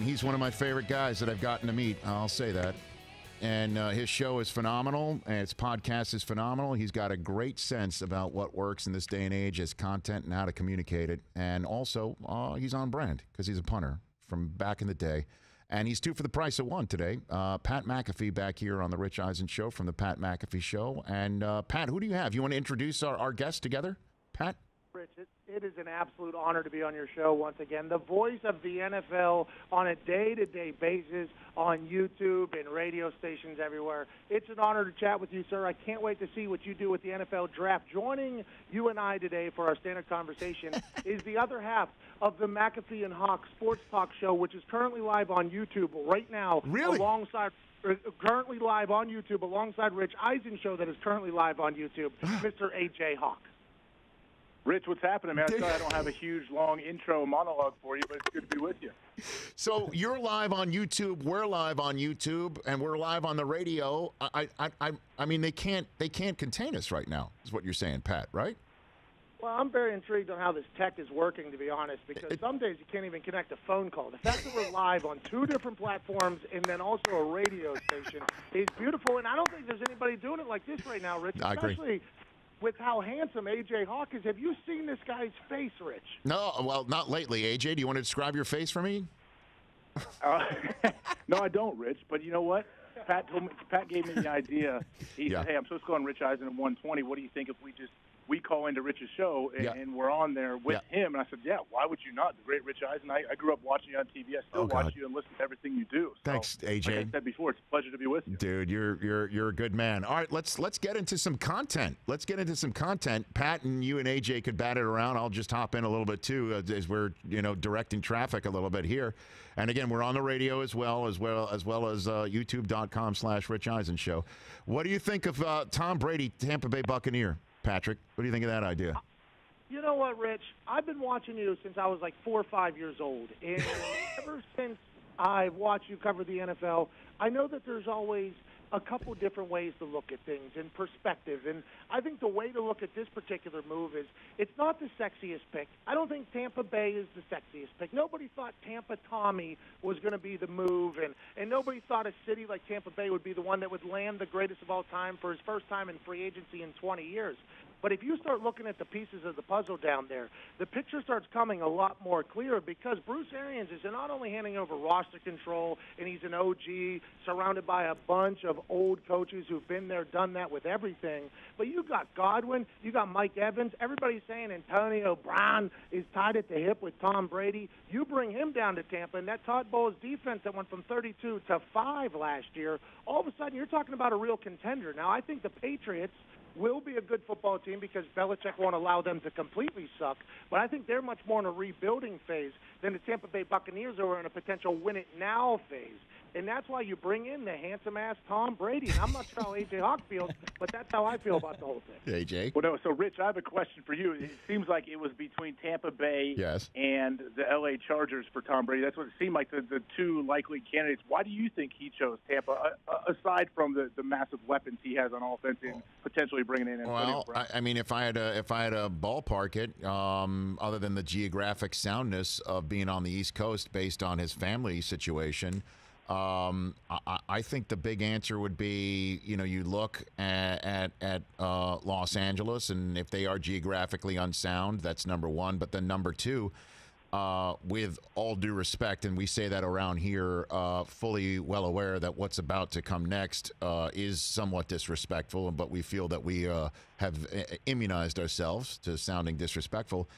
He's one of my favorite guys that I've gotten to meet. I'll say that. And his show is phenomenal, and his podcast is phenomenal. He's got a great sense about what works in this day and age as content and how to communicate it. And also, he's on brand because he's a punter from back in the day. And he's two for the price of one today. Pat McAfee back here on the Rich Eisen Show from the Pat McAfee Show. And Pat, who do you have? You want to introduce our guest together? Pat? Rich, it is an absolute honor to be on your show once again. The voice of the NFL on a day-to-day basis on YouTube and radio stations everywhere. It's an honor to chat with you, sir. I can't wait to see what you do with the NFL Draft. Joining you and I today for our standard conversation is the other half of the McAfee and Hawk Sports Talk Show, which is currently live on YouTube right now. Really? Currently live on YouTube alongside Rich Eisen Show that is currently live on YouTube, Mr. A.J. Hawk. Rich, what's happening, man? Sorry I don't have a huge, long intro monologue for you, but it's good to be with you. So you're live on YouTube, we're live on YouTube, and we're live on the radio. I mean, they can't contain us right now, is what you're saying, Pat, right? Well, I'm very intrigued on how this tech is working, to be honest, because some days you can't even connect a phone call. The fact that we're live on two different platforms and then also a radio station is beautiful, and I don't think there's anybody doing it like this right now, Rich, I agree. Especially with how handsome A.J. Hawk is. Have you seen this guy's face, Rich? No, well, not lately. A.J., do you want to describe your face for me? No, I don't, Rich. But you know what? Pat gave me the idea. He said, hey, I'm supposed to go on Rich Eisen at 120. What do you think if we call into Rich's show and we're on there with him? And I said, yeah, why would you not? The great Rich Eisen. I grew up watching you on TV. I still watch you and listen to everything you do. So, thanks, AJ. Like I said before, it's a pleasure to be with you. Dude, you're a good man. All right, let's get into some content. Pat and you and AJ could bat it around. I'll just hop in a little bit too as we're directing traffic a little bit here. And again, we're on the radio as well as YouTube.com/Rich Eisen Show. What do you think of Tom Brady, Tampa Bay Buccaneer? Patrick, what do you think of that idea? You know what, Rich? I've been watching you since I was like 4 or 5 years old. And ever since I've watched you cover the NFL, I know that there's always a couple different ways to look at things and perspective. And I think the way to look at this particular move is it's not the sexiest pick. I don't think Tampa Bay is the sexiest pick. Nobody thought Tampa Tommy was going to be the move, and nobody thought a city like Tampa Bay would be the one that would land the greatest of all time for his first time in free agency in 20 years. But if you start looking at the pieces of the puzzle down there, the picture starts coming a lot more clear because Bruce Arians is not only handing over roster control, and he's an OG surrounded by a bunch of old coaches who've been there, done that with everything, but you got Godwin, you got Mike Evans, everybody's saying Antonio Brown is tied at the hip with Tom Brady. You bring him down to Tampa, and that Todd Bowles defense that went from 32 to 5 last year, all of a sudden you're talking about a real contender. Now, I think the Patriots will be a good football team because Belichick won't allow them to completely suck. But I think they're much more in a rebuilding phase than the Tampa Bay Buccaneers who are in a potential win-it-now phase. And that's why you bring in the handsome-ass Tom Brady. And I'm not sure how A.J. Hawk feels, but that's how I feel about the whole thing. A.J.? Well, no, so, Rich, I have a question for you. It seems like it was between Tampa Bay and the L.A. Chargers for Tom Brady. That's what it seemed like, the two likely candidates. Why do you think he chose Tampa, aside from the massive weapons he has on offense and potentially bringing in Antonio Brown? I mean, if I had to ballpark it, other than the geographic soundness of being on the East Coast based on his family situation, I think the big answer would be, you look at Los Angeles, and if they are geographically unsound, that's number one. But then number two, with all due respect, and we say that around here, fully well aware that what's about to come next is somewhat disrespectful, but we feel that we have immunized ourselves to sounding disrespectful.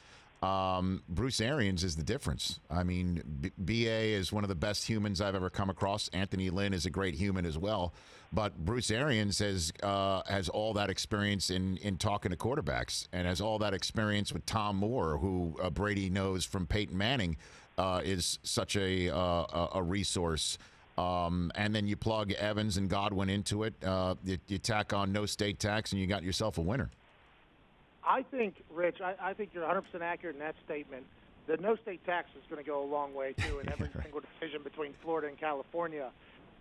Bruce Arians is the difference. I mean, B.A. is one of the best humans I've ever come across. Anthony Lynn is a great human as well. But Bruce Arians has all that experience in talking to quarterbacks and has all that experience with Tom Moore, who Brady knows from Peyton Manning is such a resource. And then you plug Evans and Godwin into it. You tack on no state tax, and you got yourself a winner. I think, Rich, I think you're 100% accurate in that statement. The no-state tax is going to go a long way, too, in every single decision between Florida and California.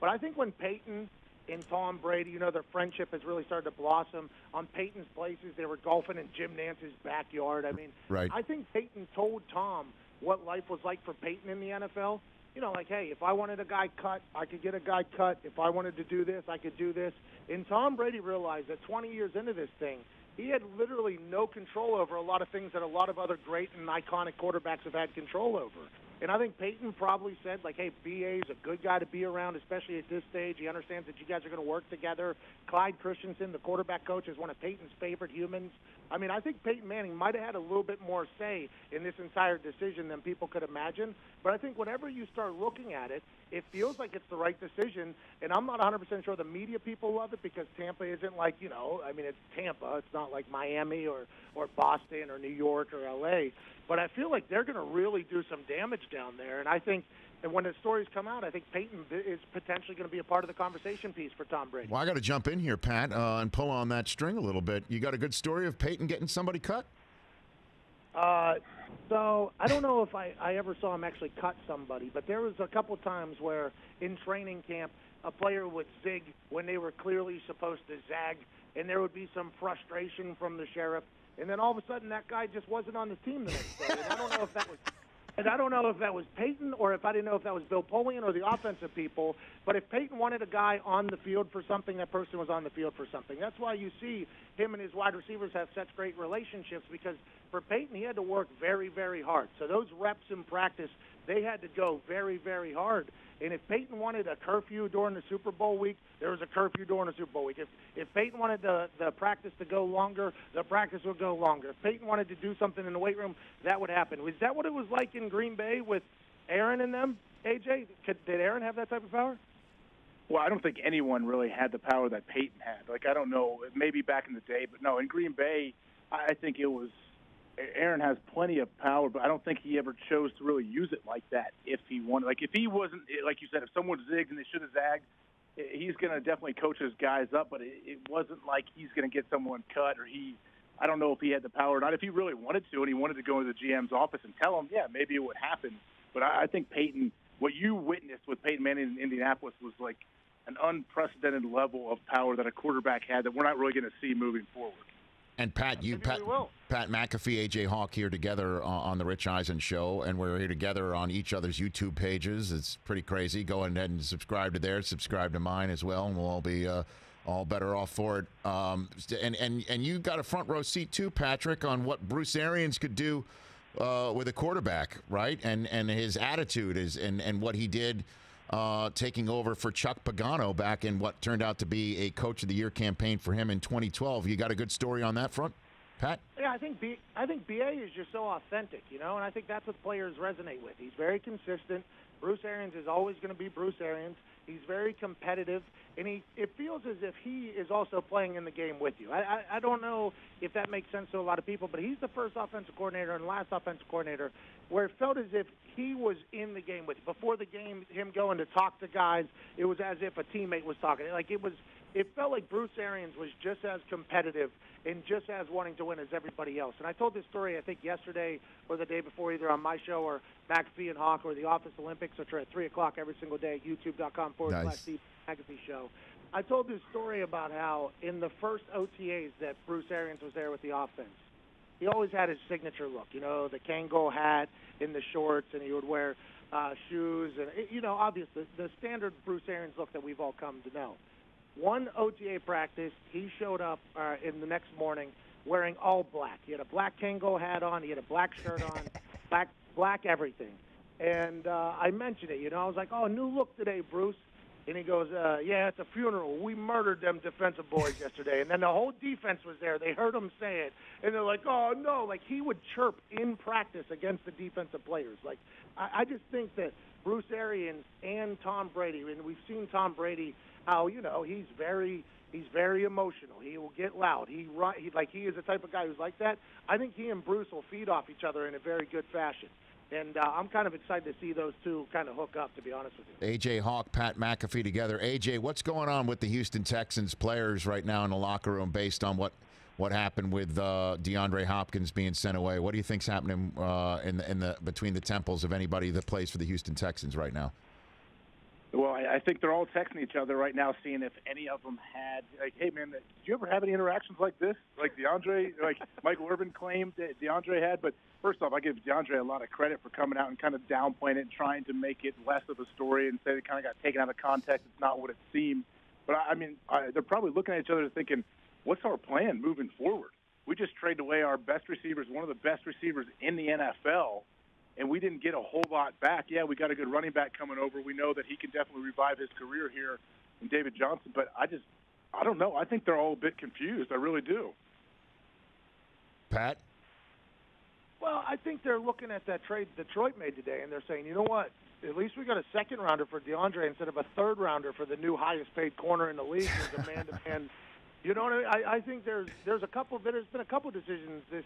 But I think when Peyton and Tom Brady, their friendship has really started to blossom. On Peyton's places, they were golfing in Jim Nance's backyard. I mean, right. I think Peyton told Tom what life was like for Peyton in the NFL. like, hey, if I wanted a guy cut, I could get a guy cut. If I wanted to do this, I could do this. And Tom Brady realized that 20 years into this thing, he had literally no control over a lot of things that a lot of other great and iconic quarterbacks have had control over. And I think Peyton probably said, like, hey, B.A.'s a good guy to be around, especially at this stage. He understands that you guys are going to work together. Clyde Christensen, the quarterback coach, is one of Peyton's favorite humans. I mean, I think Peyton Manning might have had a little bit more say in this entire decision than people could imagine. But I think whenever you start looking at it, it feels like it's the right decision. And I'm not 100% sure the media people love it because Tampa isn't like, I mean, it's Tampa. It's not like Miami or Boston or New York or L.A., but I feel like they're going to really do some damage down there. And I think that when the stories come out, I think Peyton is potentially going to be a part of the conversation piece for Tom Brady. Well, I got to jump in here, Pat, and pull on that string a little bit. You got a good story of Peyton getting somebody cut? So I don't know if I ever saw him actually cut somebody, but there was a couple times where in training camp a player would zig when they were clearly supposed to zag, and there would be some frustration from the sheriff. And then all of a sudden, that guy just wasn't on the team the next day. And I don't know if that was Peyton or if I didn't know if that was Bill Polian or the offensive people. But if Peyton wanted a guy on the field for something, that person was on the field for something. That's why you see him and his wide receivers have such great relationships, because for Peyton, he had to work very, very hard. So those reps in practice, they had to go very, very hard. And if Peyton wanted a curfew during the Super Bowl week, there was a curfew during the Super Bowl week. If Peyton wanted the practice to go longer, the practice would go longer. If Peyton wanted to do something in the weight room, that would happen. Was that what it was like in Green Bay with Aaron and them, AJ? Did Aaron have that type of power? Well, I don't think anyone really had the power that Peyton had. Like, I don't know, maybe back in the day, but no, in Green Bay, I think it was Aaron has plenty of power, but I don't think he ever chose to really use it like that if he wanted. Like, if he wasn't, like you said, if someone zigged and they should have zagged, he's going to definitely coach his guys up, but it wasn't like he's going to get someone cut or I don't know if he had the power or not. If he really wanted to and he wanted to go into the GM's office and tell him, yeah, maybe it would happen. But I think Peyton, what you witnessed with Peyton Manning in Indianapolis was like an unprecedented level of power that a quarterback had that we're not really going to see moving forward. And Pat, Pat McAfee, AJ Hawk here together on the Rich Eisen Show, and we're here together on each other's YouTube pages. It's pretty crazy. Go ahead and subscribe to theirs, subscribe to mine as well, and we'll all be all better off for it. And you got a front row seat too, Patrick, on what Bruce Arians could do with a quarterback, right? And his attitude and what he did. Taking over for Chuck Pagano back in what turned out to be a Coach of the Year campaign for him in 2012. You got a good story on that front, Pat? Yeah, I think BA is just so authentic, and I think that's what players resonate with. He's very consistent. Bruce Arians is always going to be Bruce Arians. He's very competitive, and it feels as if he is also playing in the game with you. I don't know if that makes sense to a lot of people, but he's the first offensive coordinator and last offensive coordinator where it felt as if he was in the game with you. Before the game, him going to talk to guys, it was as if a teammate was talking. It felt like Bruce Arians was just as competitive and just as wanting to win as everybody else. And I told this story, I think, yesterday or the day before, either on my show or McAfee and Hawk or the Office Olympics, which are at 3 o'clock every single day, youtube.com/Steve McAfee Show. I told this story about how in the first OTAs that Bruce Arians was there with the offense, he always had his signature look, the Kangol hat and the shorts, and he would wear shoes. And, obviously, the standard Bruce Arians look that we've all come to know. One OTA practice, he showed up in the next morning wearing all black. He had a black Kangol hat on. He had a black shirt on, black everything. And I mentioned it. I was like, oh, new look today, Bruce. And he goes, yeah, it's a funeral. We murdered them defensive boys yesterday. And then the whole defense was there. They heard him say it. And they're like, oh, no. Like, he would chirp in practice against the defensive players. Like, I just think that Bruce Arians and Tom Brady, and we've seen Tom Brady, how, he's very emotional. He will get loud. He is the type of guy who's like that. I think he and Bruce will feed off each other in a very good fashion. And I'm kind of excited to see those two kind of hook up, to be honest with you. AJ Hawk, Pat McAfee together. AJ, what's going on with the Houston Texans players right now in the locker room based on what happened with DeAndre Hopkins being sent away? What do you think's happening in the between the temples of anybody that plays for the Houston Texans right now? Well, I think they're all texting each other right now, seeing if any of them had, like, hey, man, did you ever have any interactions like this? Like DeAndre, like Michael Irvin claimed that DeAndre had. But first off, I give DeAndre a lot of credit for coming out and kind of downplaying it and trying to make it less of a story and say it kind of got taken out of context. It's not what it seemed. But, I mean, they're probably looking at each other thinking, what's our plan moving forward? We just traded away our best receivers, one of the best receivers in the NFL, and we didn't get a whole lot back. Yeah, we got a good running back coming over. We know that he can definitely revive his career here in David Johnson. But I don't know. I think they're all a bit confused. I really do. Pat? Well, I think they're looking at that trade Detroit made today, and they're saying, you know what? At least we got a second-rounder for DeAndre instead of a third-rounder for the new highest-paid corner in the league. There's a man-to-man. You know what I mean? I think there's been a couple decisions this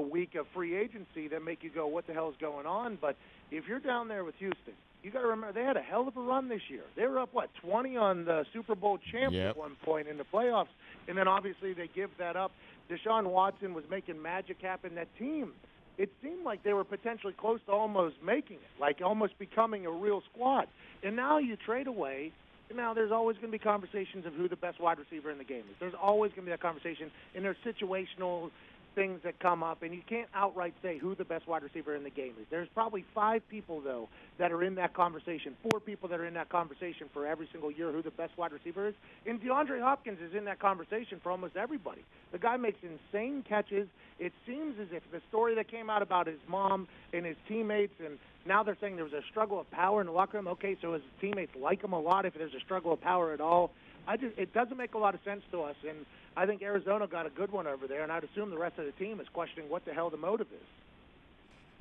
week of free agency that make you go, what the hell is going on? But if you're down there with Houston, you got to remember they had a hell of a run this year. They were up, 20 on the Super Bowl champs at one point in the playoffs, and then obviously they give that up. Deshaun Watson was making magic happen. That team, it seemed like they were potentially close to almost making it, like almost becoming a real squad. And now you trade away. Now, there's always going to be conversations of who the best wide receiver in the game is. There's always going to be that conversation, and there's situational things that come up, and you can't outright say who the best wide receiver in the game is. There's probably 5 people, though, that are in that conversation, 4 people that are in that conversation for every single year who the best wide receiver is. And DeAndre Hopkins is in that conversation for almost everybody. The guy makes insane catches. It seems as if the story that came out about his mom and his teammates, and now they're saying there was a struggle of power in the locker room. Okay, so his teammates like him a lot if there's a struggle of power at all. It doesn't make a lot of sense to us, and I think Arizona got a good one over there, and I'd assume the rest of the team is questioning what the hell the motive is.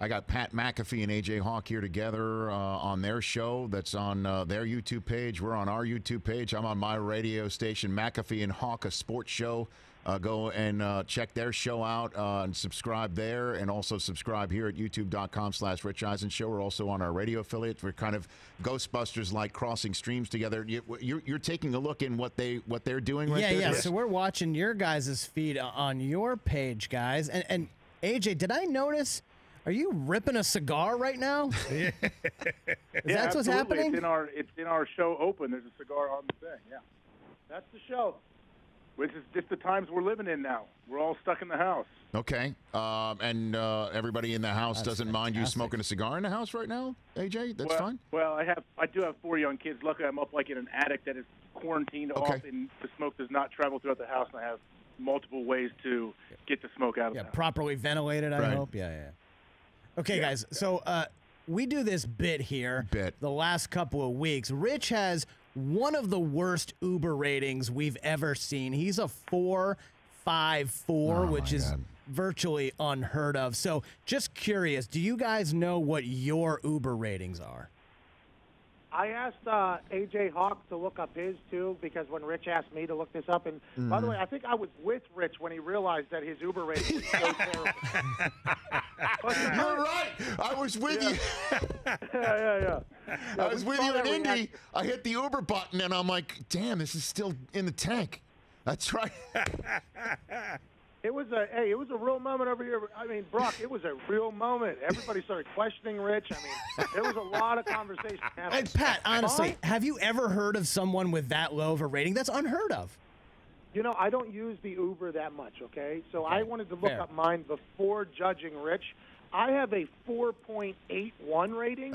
I got Pat McAfee and A.J. Hawk here together on their show that's on their YouTube page. We're on our YouTube page. I'm on my radio station, McAfee and Hawk, a sports show. Go and check their show out and subscribe there, and also subscribe here at youtube.com/Rich Eisen Show. We're also on our radio affiliate. We're kind of Ghostbusters, like crossing streams together. You're taking a look in what they're doing right there? Yeah. So we're watching your guys' feed on your page, guys. And AJ, did I notice? Are you ripping a cigar right now? Yeah, that's what's happening? It's in our show open. There's a cigar on the thing. Yeah, that's the show. Which is just the times we're living in now. We're all stuck in the house. Okay. And everybody in the house doesn't mind you smoking a cigar in the house right now, AJ? That's fine? Well, I do have 4 young kids. Luckily, I'm up like in an attic that is quarantined off, and the smoke does not travel throughout the house, and I have multiple ways to get the smoke out of the house. Properly ventilated, I hope. Yeah. Okay, guys, so we do this bit here the last couple of weeks. Rich has one of the worst Uber ratings we've ever seen. He's a 4.54, which is virtually unheard of. So just curious, do you guys know what your Uber ratings are? I asked A.J. Hawk to look up his, too, because when Rich asked me to look this up, and by the way, I think I was with Rich when he realized that his Uber rating was so terrible. You're right. I was with you. Yeah. I was with you in Indy. I hit the Uber button, and I'm like, damn, this is still in the tank. That's right. It was a real moment over here. I mean, Brock, it was a real moment. Everybody started questioning Rich. I mean, there was a lot of conversation happening. And Pat, honestly, have you ever heard of someone with that low of a rating? That's unheard of. You know, I don't use the Uber that much, okay? So I wanted to look up mine before judging Rich. I have a 4.81 rating.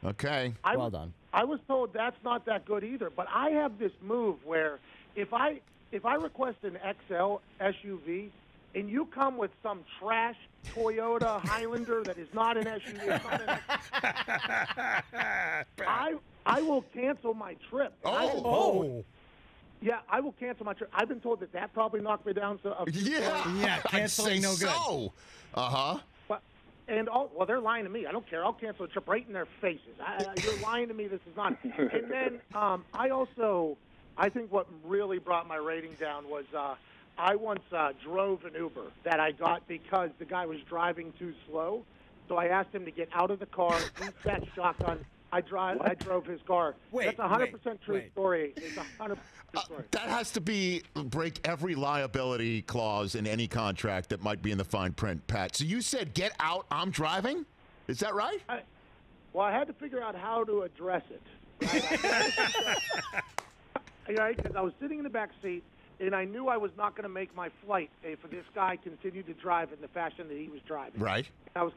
Okay. Well done. I was told that's not that good either, but I have this move where if I request an XL SUV and you come with some trash Toyota Highlander that is not an SUV, I will cancel my trip. Yeah, I will cancel my trip. I've been told that probably knocked me down. Canceling no good. So. Well, they're lying to me. I don't care. I'll cancel a trip right in their faces. You're lying to me. This is not. And then I think what really brought my rating down was I once drove an Uber that I got because the guy was driving too slow. So I asked him to get out of the car, he sat shotgun. I drove his car. That's a 100% true story. It's 100% story. That has to break every liability clause in any contract that might be in the fine print, Pat. So you said, get out, I'm driving? Is that right? Well, I had to figure out how to address it. Right? Because I was sitting in the back seat, and I knew I was not going to make my flight if this guy continued to drive in the fashion that he was driving. Right. I was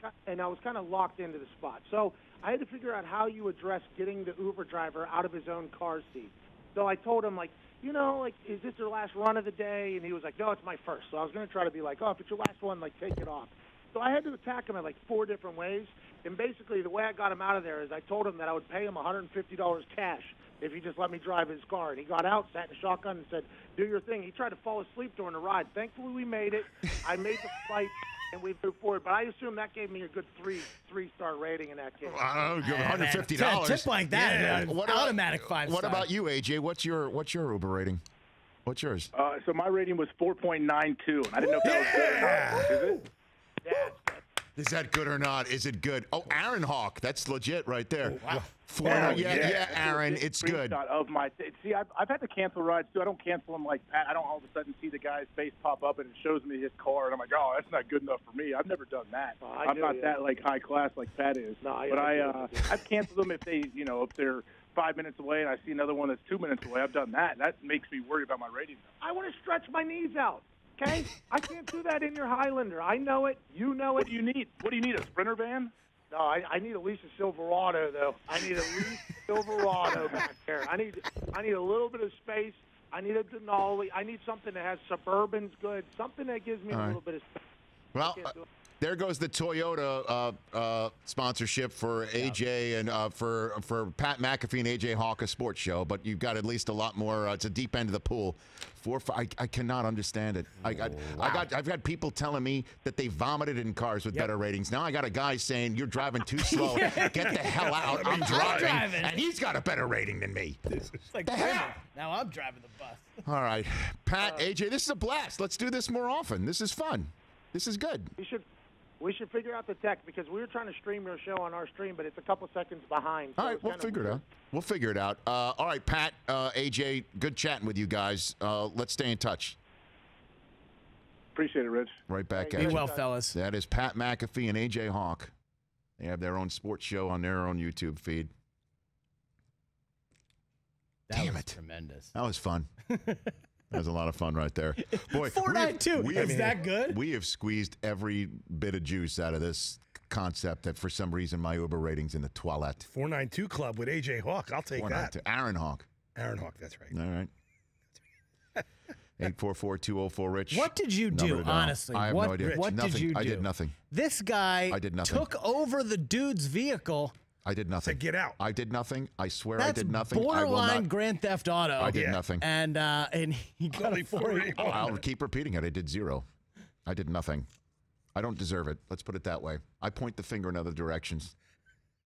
kind of locked into the spot. So I had to figure out how you address getting the Uber driver out of his own car seat. So I told him, is this your last run of the day? And he was like, no, it's my first. So I was going to try to be like, oh, if it's your last one, take it off. So I had to attack him in 4 different ways. And basically the way I got him out of there is I told him that I would pay him $150 cash if he just let me drive his car. And he got out, sat in a shotgun, and said, do your thing. He tried to fall asleep during the ride. Thankfully, we made it. I made the flight, and we moved forward. But I assume that gave me a good three-star rating in that case. Well, I don't know, $150. A tip like that, automatic 5 What about you, AJ? What's your Uber rating? What's yours? So my rating was 4.92. I didn't know if that was good or not. Is it? Yeah, it's good. Is that good or not? Is it good? Oh, Aaron Hawk. That's legit right there. Oh, wow. Yeah, Aaron, it's good. Of my see, I've had to cancel rides too. I don't cancel them like Pat. I don't all of a sudden see the guy's face pop up and it shows me his car, and I'm like, oh, that's not good enough for me. I've never done that. I'm not that high class like Pat is. No, but I've canceled them if if they're 5 minutes away and I see another one that's 2 minutes away. I've done that. That makes me worry about my rating. I want to stretch my knees out. Okay, I can't do that in your Highlander. I know it. You know it. What do you need? What do you need? A Sprinter van? No, I need at least a Silverado though. I need at least Silverado back there. I need a little bit of space. I need a Denali. I need something that has Suburban's good. Something that gives me a little bit of space. Well, there goes the Toyota sponsorship for AJ and for Pat McAfee and AJ Hawk, a sports show. But you've got at least a lot more. It's a deep end of the pool. I cannot understand it. I've got people telling me that they vomited in cars with better ratings. Now I got a guy saying you're driving too slow. Get the hell out. I'm driving, and he's got a better rating than me. It's like, now I'm driving the bus. All right, Pat, AJ, this is a blast. Let's do this more often. This is fun. This is good. We should figure out the tech because we were trying to stream your show on our stream, but it's a couple seconds behind. So all right, we'll figure it out. We'll figure it out. All right, Pat, AJ, good chatting with you guys. Let's stay in touch. Appreciate it, Rich. Right back at you. you. Be well, fellas. That is Pat McAfee and AJ Hawk. They have their own sports show on their own YouTube feed. Damn it. Tremendous. That was fun. That was a lot of fun right there. Boy, 492. Is that good? We have squeezed every bit of juice out of this concept that for some reason my Uber rating's in the toilet. 492 Club with AJ Hawk. I'll take that. Aaron Hawk. Aaron Hawk, that's right. All right. 844-204-RICH. What did you do, honestly? I have no idea. What did you do? I did nothing. This guy took over the dude's vehicle. I did nothing. To get out. I did nothing. I swear That's I did nothing. Borderline Grand Theft Auto. I did nothing. And he got a 481. I'll keep repeating it. I did zero. I did nothing. I don't deserve it. Let's put it that way. I point the finger in other directions.